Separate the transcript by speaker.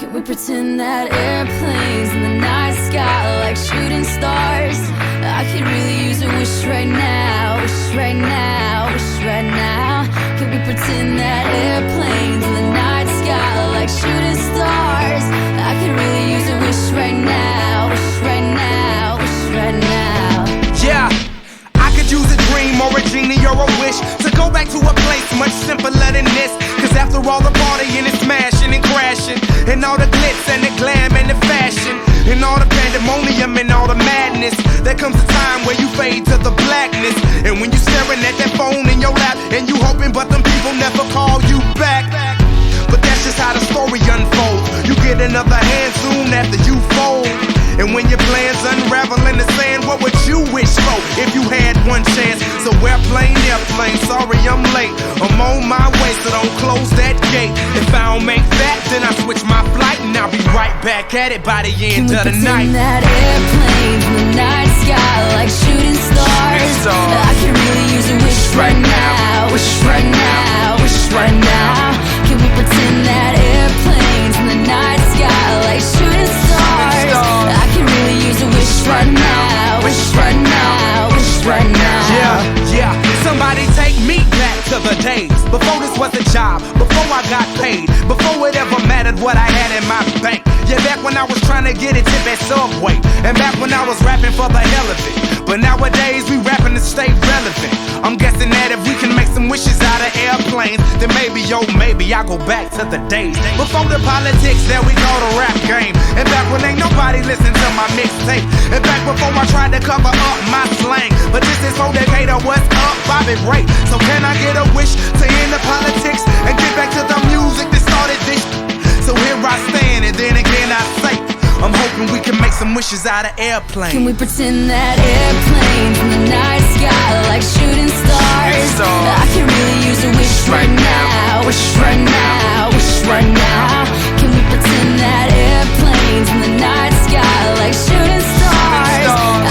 Speaker 1: Can we pretend that airplanes in the night sky are like shooting stars? I could really use a wish right now, wish right now, wish right now. Can we pretend that airplanes in the night sky are like shooting stars? I could really use a wish right now, wish right now, wish right now.
Speaker 2: Yeah, I could use a dream or a genie or a wish to go back to a place much simpler than this. Cause after all the partying and smashing and crashing, and all the glitz and the glam and the fashion, and all the pandemonium and all the madness, there comes a time where you fade to the blackness. And when you're staring at that phone in your lap, and you hoping but them people never call you back. But that's just how the story unfolds. You get another hand soon after you fold. And when your plans unravel in the sand, what would you wish for if you had one chance? So airplane, sorry I'm late. I'm on my way, so don't close that gate. If I don't make that, then I switch my flight, and I'll be right back at it by the end of the night.
Speaker 1: Can we pretend that airplanes in the night sky like shooting stars? I could really use a wish right now, wish right now, wish right now. Can we pretend that airplanes in the night sky like shooting stars? I could really use a wish right now, wish right now, wish right now.
Speaker 2: Yeah, somebody take me back to the days before this was a job, before I got paid, before it ever mattered what I had in my bank. Yeah, back when I was trying to get a tip at Subway, and back when I was rapping for the hell of it. But nowadays we rapping to stay relevant. I'm guessing that if we can make some wishes out of airplanes, then maybe, oh maybe I'll go back to the days before the politics that we call the rap game. And back when ain't nobody listened to my mixtape. And back before I tried to cover up my slang. But this is for Decatur, what's up, Bobby Ray? So can I get a wish to end the politics and get back to the music that started this? So here I stand, and then again I say, I'm hoping we can make some wishes out of airplanes.
Speaker 1: Can we pretend that airplanes in the night sky like shooting stars? I could really use a wish right now, wish right now, wish right now. Can we pretend that airplanes in the night sky like shooting stars?